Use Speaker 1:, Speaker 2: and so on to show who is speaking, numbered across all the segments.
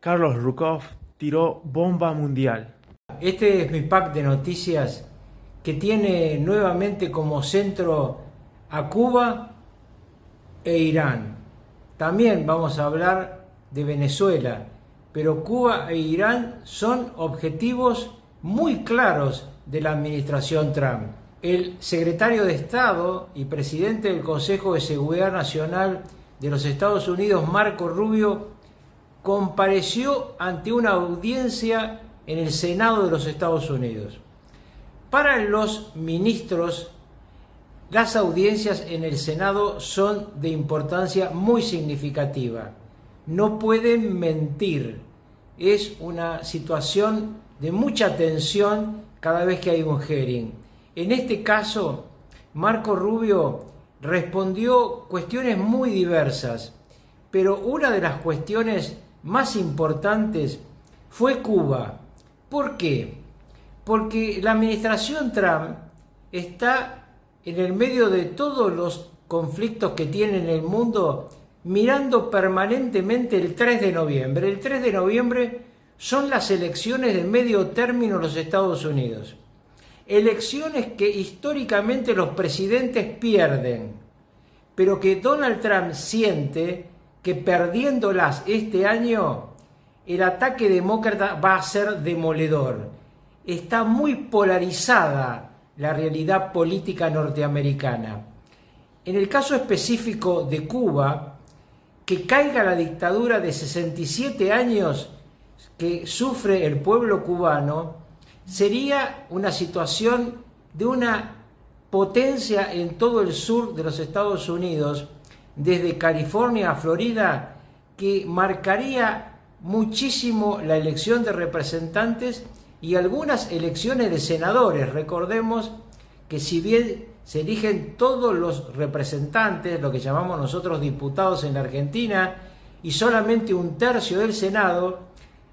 Speaker 1: Carlos Rukov tiró bomba mundial.
Speaker 2: Este es mi pack de noticias que tiene nuevamente como centro a Cuba e Irán. También vamos a hablar de Venezuela, pero Cuba e Irán son objetivos muy claros de la administración Trump. El secretario de Estado y presidente del Consejo de Seguridad Nacional de los Estados Unidos, Marco Rubio, compareció ante una audiencia en el Senado de los Estados Unidos. Para los ministros, las audiencias en el Senado son de importancia muy significativa. No pueden mentir. Es una situación de mucha tensión cada vez que hay un hearing. En este caso, Marco Rubio respondió cuestiones muy diversas, pero una de las cuestiones más importantes fue Cuba. ¿Por qué? Porque la administración Trump está en el medio de todos los conflictos que tiene en el mundo, mirando permanentemente el 3 de noviembre. El 3 de noviembre son las elecciones de medio término en los Estados Unidos. Elecciones que históricamente los presidentes pierden, pero que Donald Trump siente que perdiéndolas este año, el ataque demócrata va a ser demoledor. Está muy polarizada la realidad política norteamericana. En el caso específico de Cuba, que caiga la dictadura de 67 años que sufre el pueblo cubano, sería una situación de una potencia en todo el sur de los Estados Unidos, desde California a Florida, que marcaría muchísimo la elección de representantes y algunas elecciones de senadores. Recordemos que si bien se eligen todos los representantes, lo que llamamos nosotros diputados en la Argentina, y solamente un tercio del Senado,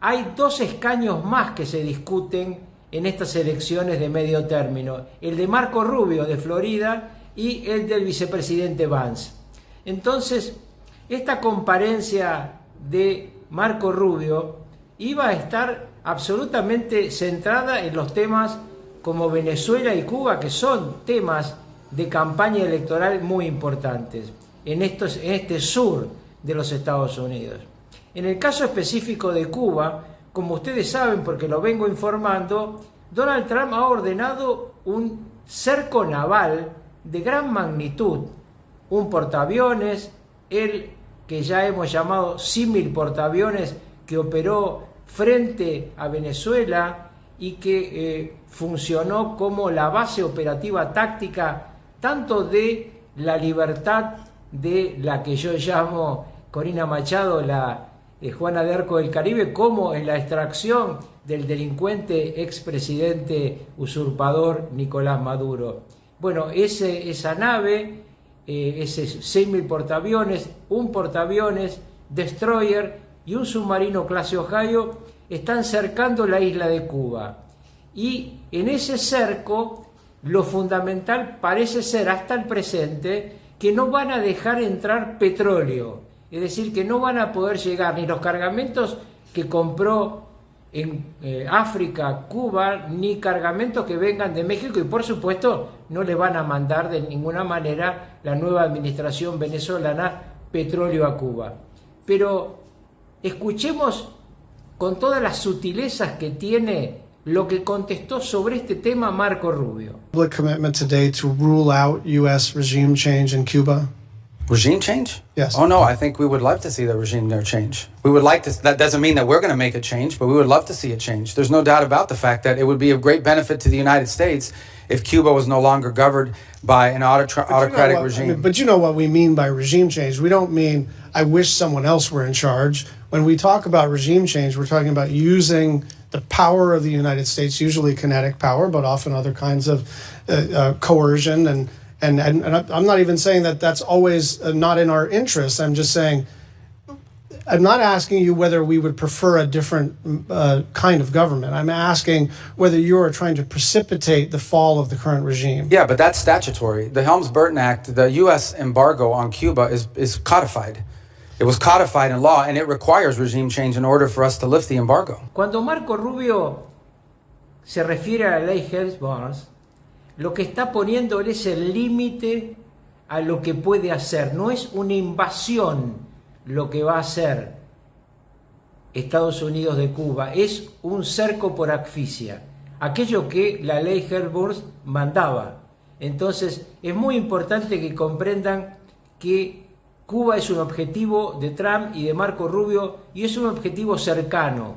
Speaker 2: hay 2 escaños más que se discuten en estas elecciones de medio término, el de Marco Rubio de Florida y el del vicepresidente Vance. Entonces, esta comparencia de Marco Rubio iba a estar absolutamente centrada en los temas como Venezuela y Cuba, que son temas de campaña electoral muy importantes en este sur de los Estados Unidos. En el caso específico de Cuba, como ustedes saben, porque lo vengo informando, Donald Trump ha ordenado un cerco naval de gran magnitud, un portaaviones, el que ya hemos llamado símil portaaviones, que operó frente a Venezuela y que funcionó como la base operativa táctica tanto de la Libertad, de la que yo llamo Corina Machado, la Juana de Arco del Caribe, como en la extracción del delincuente expresidente usurpador Nicolás Maduro. Bueno, esa nave, ese símil portaaviones, un portaaviones, destroyer y un submarino clase Ohio están cercando la isla de Cuba. Y en ese cerco, lo fundamental parece ser hasta el presente que no van a dejar entrar petróleo. Es decir, que no van a poder llegar ni los cargamentos que compró en África, Cuba, ni cargamentos que vengan de México, y por supuesto no le van a mandar de ninguna manera la nueva administración venezolana petróleo a Cuba. Pero escuchemos con todas las sutilezas que tiene lo que contestó sobre este tema Marco Rubio.
Speaker 3: Public commitment today to rule out U.S. regime change in Cuba.
Speaker 4: Regime change?
Speaker 3: Yes.
Speaker 4: Oh no, I think we would love to see the regime there change. We would like to, that doesn't mean that we're going to make a change, but we would love to see it change. There's no doubt about the fact that it would be of great benefit to the United States if Cuba was no longer governed by an autocratic regime.
Speaker 3: But you know what we mean by regime change. We don't mean, I wish someone else were in charge. When we talk about regime change, we're talking about using the power of the United States, usually kinetic power, but often other kinds of coercion. And I'm not even saying that that's always not in our interest. I'm just saying, I'm not asking you whether we would prefer a different kind of government. I'm asking whether you are trying to precipitate the fall of the current regime.
Speaker 4: Yeah, but that's statutory. The Helms-Burton Act, the U.S. embargo on Cuba is codified. It was codified in law, and it requires regime change in order for us to lift the embargo.
Speaker 2: Cuando Marco Rubio se refiere a la ley Helms-Burns, lo que está poniendo es el límite a lo que puede hacer. No es una invasión lo que va a hacer Estados Unidos de Cuba, es un cerco por asfixia, aquello que la ley Helms-Burns mandaba. Entonces es muy importante que comprendan que Cuba es un objetivo de Trump y de Marco Rubio, y es un objetivo cercano.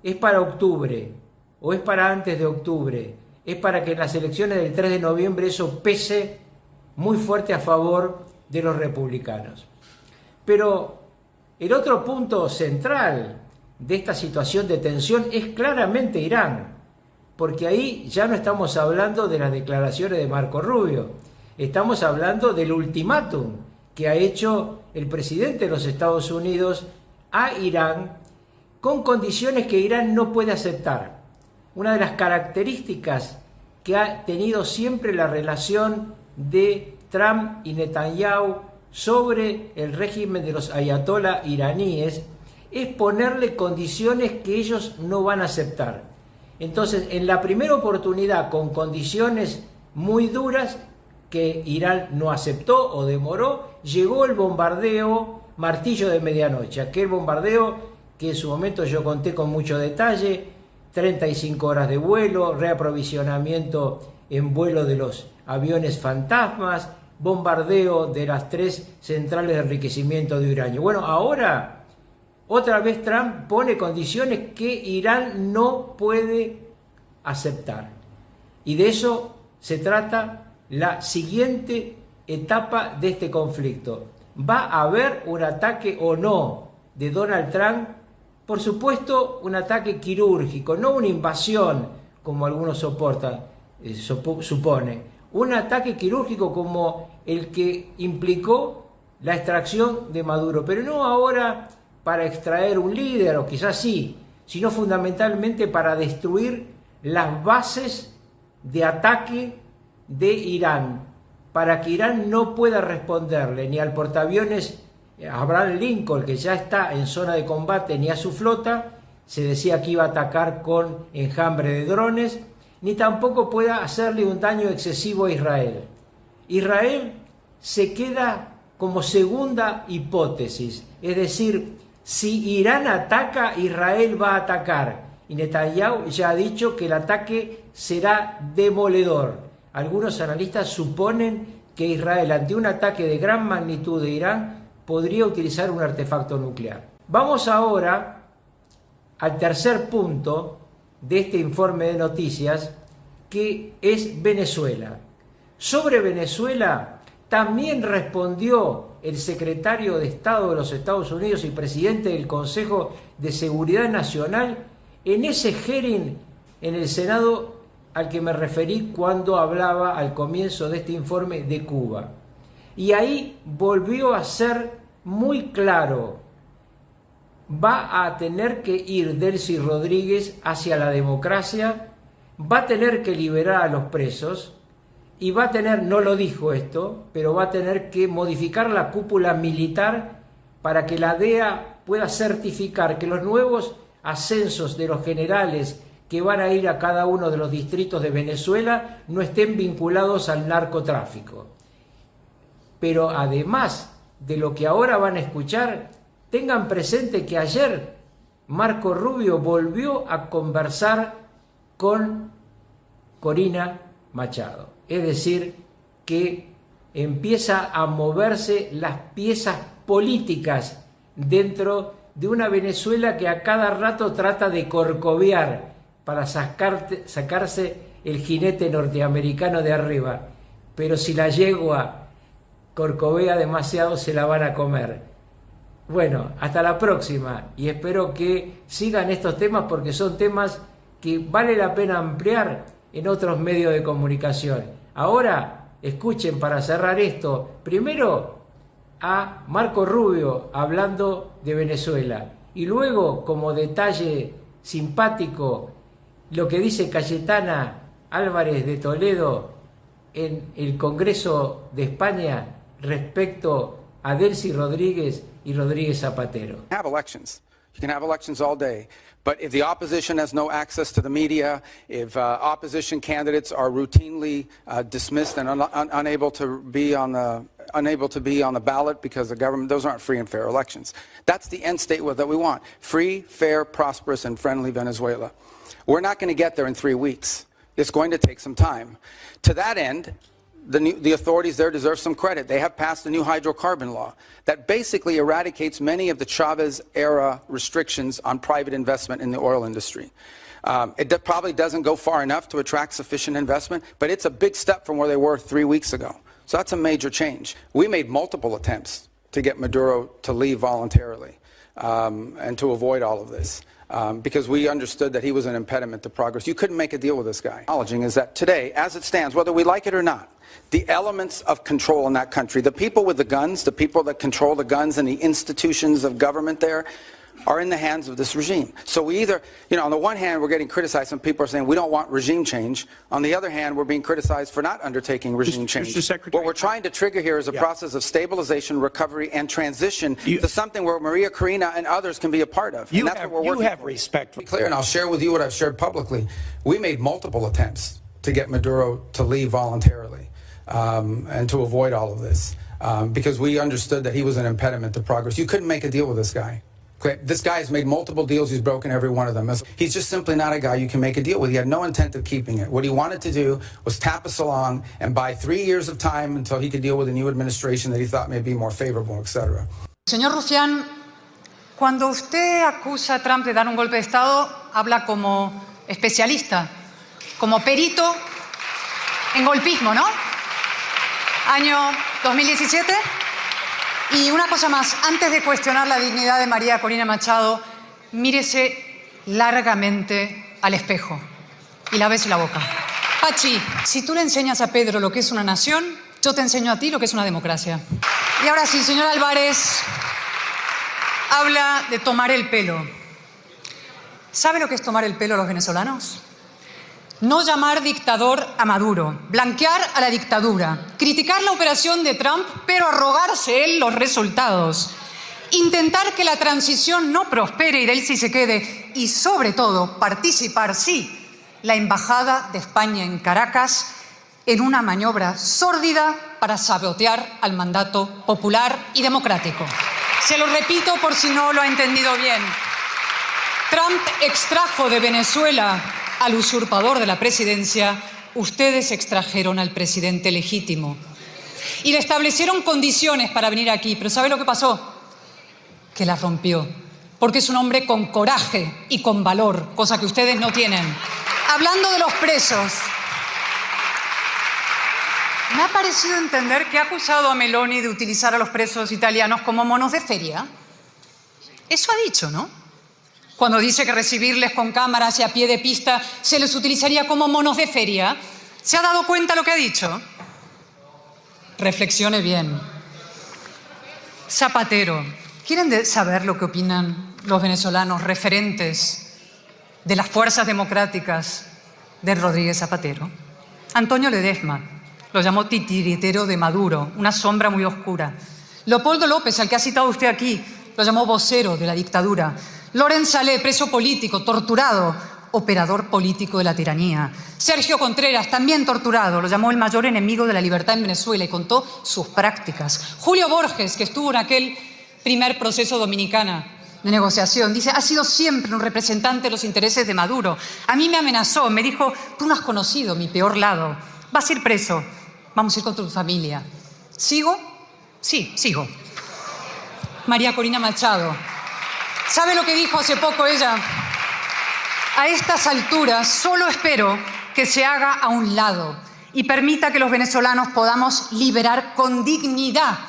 Speaker 2: Es para octubre, o es para antes de octubre. Es para que en las elecciones del 3 de noviembre eso pese muy fuerte a favor de los republicanos. Pero el otro punto central de esta situación de tensión es claramente Irán, porque ahí ya no estamos hablando de las declaraciones de Marco Rubio, estamos hablando del ultimátum que ha hecho el presidente de los Estados Unidos a Irán, con condiciones que Irán no puede aceptar. Una de las características que ha tenido siempre la relación de Trump y Netanyahu sobre el régimen de los ayatolá iraníes es ponerle condiciones que ellos no van a aceptar. Entonces, en la primera oportunidad, con condiciones muy duras que Irán no aceptó o demoró, llegó el bombardeo Martillo de Medianoche, aquel bombardeo que en su momento yo conté con mucho detalle, 35 horas de vuelo, reaprovisionamiento en vuelo de los aviones fantasmas, bombardeo de las 3 centrales de enriquecimiento de uranio. Bueno, ahora otra vez Trump pone condiciones que Irán no puede aceptar. Y de eso se trata la siguiente etapa de este conflicto. ¿Va a haber un ataque o no de Donald Trump? Por supuesto, un ataque quirúrgico, no una invasión, como algunos suponen. Un ataque quirúrgico como el que implicó la extracción de Maduro, pero no ahora para extraer un líder, o quizás sí, sino fundamentalmente para destruir las bases de ataque de Irán, para que Irán no pueda responderle ni al portaaviones Abraham Lincoln, que ya está en zona de combate, ni a su flota, se decía que iba a atacar con enjambre de drones, ni tampoco pueda hacerle un daño excesivo a Israel. Israel se queda como segunda hipótesis, es decir, si Irán ataca, Israel va a atacar. Y Netanyahu ya ha dicho que el ataque será demoledor. Algunos analistas suponen que Israel, ante un ataque de gran magnitud de Irán, podría utilizar un artefacto nuclear. Vamos ahora al tercer punto de este informe de noticias, que es Venezuela. Sobre Venezuela también respondió el secretario de Estado de los Estados Unidos y presidente del Consejo de Seguridad Nacional en ese hearing en el Senado al que me referí cuando hablaba al comienzo de este informe de Cuba. Y ahí volvió a ser muy claro: va a tener que ir Delcy Rodríguez hacia la democracia, va a tener que liberar a los presos y va a tener, no lo dijo esto, pero va a tener que modificar la cúpula militar para que la DEA pueda certificar que los nuevos ascensos de los generales que van a ir a cada uno de los distritos de Venezuela no estén vinculados al narcotráfico. Pero además de lo que ahora van a escuchar, tengan presente que ayer Marco Rubio volvió a conversar con Corina Machado. Es decir, que empieza a moverse las piezas políticas dentro de una Venezuela que a cada rato trata de corcovear para sacarse el jinete norteamericano de arriba. Pero si la yegua corcovea demasiado, se la van a comer. Bueno, hasta la próxima, y espero que sigan estos temas, porque son temas que vale la pena ampliar en otros medios de comunicación. Ahora, escuchen, para cerrar esto, primero a Marco Rubio hablando de Venezuela, y luego, como detalle simpático, lo que dice Cayetana Álvarez de Toledo en el Congreso de España respecto a Delcy Rodríguez y Rodríguez Zapatero.
Speaker 4: Have elections. You can have elections all day. But if the opposition has no access to the media, if opposition candidates are routinely dismissed and unable to be on the ballot because the government, those aren't free and fair elections. That's the end state that we want. Free, fair, prosperous, and friendly Venezuela. We're not going to get there in 3 weeks. It's going to take some time. To that end, the authorities there deserve some credit. They have passed a new hydrocarbon law that basically eradicates many of the Chavez-era restrictions on private investment in the oil industry. It probably doesn't go far enough to attract sufficient investment, but it's a big step from where they were 3 weeks ago. So that's a major change. We made multiple attempts to get Maduro to leave voluntarily and to avoid all of this. Because we understood that he was an impediment to progress. You couldn't make a deal with this guy. Acknowledging is that today, as it stands, whether we like it or not, the elements of control in that country, the people with the guns, the people that control the guns and the institutions of government there, are in the hands of this regime. So we either, on the one hand, we're getting criticized. Some people are saying we don't want regime change. On the other hand, we're being criticized for not undertaking regime change.
Speaker 5: Mr. Secretary,
Speaker 4: what we're trying to trigger here is a process of stabilization, recovery, and transition to something where Maria Corina and others can be a part of.
Speaker 5: You
Speaker 4: and that's what we're working
Speaker 5: have
Speaker 4: for.
Speaker 5: respect for.
Speaker 4: To be clear, and I'll share with you what I've shared publicly. We made multiple attempts to get Maduro to leave voluntarily and to avoid all of this because we understood that he was an impediment to progress. You couldn't make a deal with this guy. Okay, this guy has made multiple deals. He's broken every one of them. He's just simply not a guy you can make a deal with. He had no intent of keeping it. What he wanted to do was tap us along and buy 3 years of time until he could deal with a new administration that he thought may be more favorable, etc.
Speaker 6: Señor Rufián, cuando usted acusa a Trump de dar un golpe de Estado, habla como especialista, como perito en golpismo, ¿no? Año 2017. Y una cosa más, antes de cuestionar la dignidad de María Corina Machado, mírese largamente al espejo y lávese la boca. Pachi, si tú le enseñas a Pedro lo que es una nación, yo te enseño a ti lo que es una democracia. Y ahora sí, señor Álvarez, habla de tomar el pelo. ¿Sabe lo que es tomar el pelo a los venezolanos? No llamar dictador a Maduro, blanquear a la dictadura, criticar la operación de Trump, pero arrogarse él los resultados, intentar que la transición no prospere y de él sí se quede, y sobre todo participar, sí, la Embajada de España en Caracas en una maniobra sórdida para sabotear al mandato popular y democrático. Se lo repito por si no lo ha entendido bien. Trump extrajo de Venezuela al usurpador de la presidencia, ustedes extrajeron al presidente legítimo. Y le establecieron condiciones para venir aquí, pero ¿sabe lo que pasó? Que las rompió, porque es un hombre con coraje y con valor, cosa que ustedes no tienen. Hablando de los presos, me ha parecido entender que ha acusado a Meloni de utilizar a los presos italianos como monos de feria. Eso ha dicho, ¿no? Cuando dice que recibirles con cámaras y a pie de pista se les utilizaría como monos de feria. ¿Se ha dado cuenta lo que ha dicho? Reflexione bien. Zapatero, ¿quieren saber lo que opinan los venezolanos referentes de las fuerzas democráticas de Rodríguez Zapatero? Antonio Ledesma lo llamó titiritero de Maduro, una sombra muy oscura. Leopoldo López, al que ha citado usted aquí, lo llamó vocero de la dictadura. Lorenz Salé, preso político, torturado, operador político de la tiranía. Sergio Contreras, también torturado, lo llamó el mayor enemigo de la libertad en Venezuela y contó sus prácticas. Julio Borges, que estuvo en aquel primer proceso dominicana de negociación, dice, ha sido siempre un representante de los intereses de Maduro. A mí me amenazó, me dijo, tú no has conocido mi peor lado, vas a ir preso, vamos a ir contra tu familia. ¿Sigo? Sí, sigo. María Corina Machado. ¿Sabe lo que dijo hace poco ella? A estas alturas solo espero que se haga a un lado y permita que los venezolanos podamos liberar con dignidad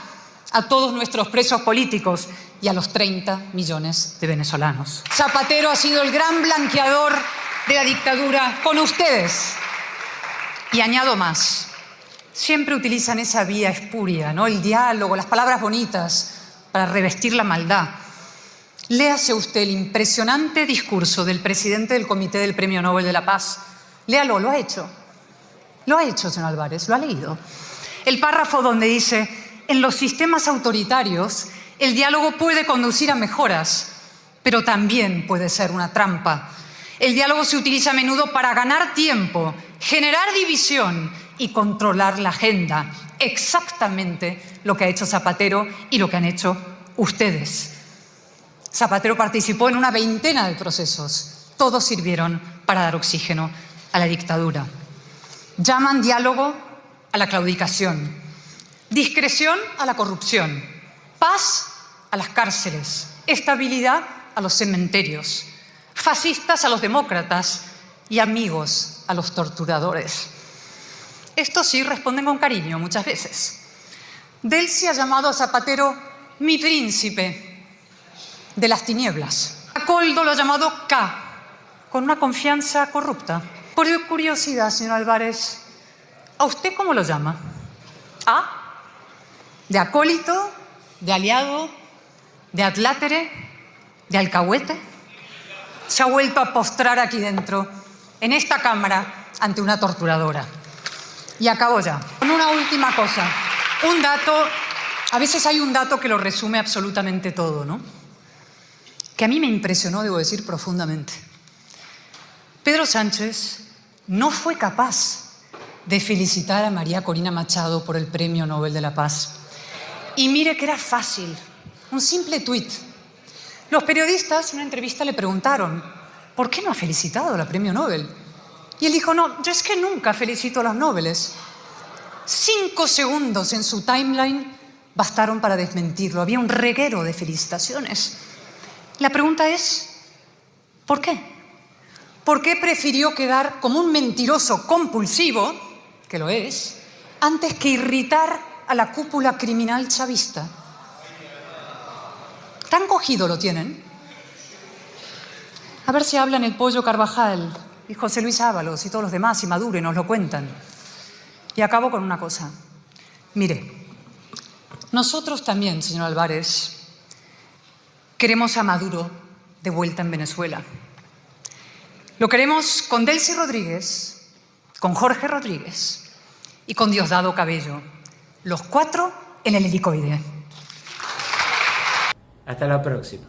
Speaker 6: a todos nuestros presos políticos y a los 30 millones de venezolanos. Zapatero ha sido el gran blanqueador de la dictadura con ustedes. Y añado más, siempre utilizan esa vía espuria, ¿no? El diálogo, las palabras bonitas para revestir la maldad. Léase usted el impresionante discurso del presidente del Comité del Premio Nobel de la Paz. Léalo, lo ha hecho. Lo ha hecho, señor Álvarez, lo ha leído. El párrafo donde dice, en los sistemas autoritarios, El diálogo puede conducir a mejoras, pero también puede ser una trampa. El diálogo se utiliza a menudo para ganar tiempo, generar división y controlar la agenda. Exactamente lo que ha hecho Zapatero y lo que han hecho ustedes. Zapatero participó en una veintena de procesos. Todos sirvieron para dar oxígeno a la dictadura. Llaman diálogo a la claudicación, discreción a la corrupción, paz a las cárceles, estabilidad a los cementerios, fascistas a los demócratas y amigos a los torturadores. Estos sí responden con cariño muchas veces. Delcy ha llamado a Zapatero mi príncipe de las tinieblas. A Coldo lo ha llamado K, con una confianza corrupta. Por curiosidad, señor Álvarez, ¿a usted cómo lo llama? ¿A? ¿De acólito? ¿De aliado? ¿De adlátere? ¿De alcahuete? Se ha vuelto a postrar aquí dentro, en esta Cámara, ante una torturadora. Y acabo ya. Con una última cosa. Un dato, a veces hay un dato que lo resume absolutamente todo, ¿no? Que a mí me impresionó, debo decir, profundamente. Pedro Sánchez no fue capaz de felicitar a María Corina Machado por el Premio Nobel de la Paz. Y mire que era fácil, un simple tuit. Los periodistas en una entrevista le preguntaron, ¿por qué no ha felicitado a la Premio Nobel? Y él dijo, no, yo es que nunca felicito a los Nobeles. 5 segundos en su timeline bastaron para desmentirlo. Había un reguero de felicitaciones. La pregunta es, ¿por qué? ¿Por qué prefirió quedar como un mentiroso compulsivo, que lo es, antes que irritar a la cúpula criminal chavista? ¿Tan cogido lo tienen? A ver si hablan el Pollo Carvajal y José Luis Ábalos y todos los demás y Maduro y nos lo cuentan. Y acabo con una cosa. Mire, nosotros también, señor Álvarez, queremos a Maduro de vuelta en Venezuela. Lo queremos con Delcy Rodríguez, con Jorge Rodríguez y con Diosdado Cabello. Los 4 en el helicoide.
Speaker 2: Hasta la próxima.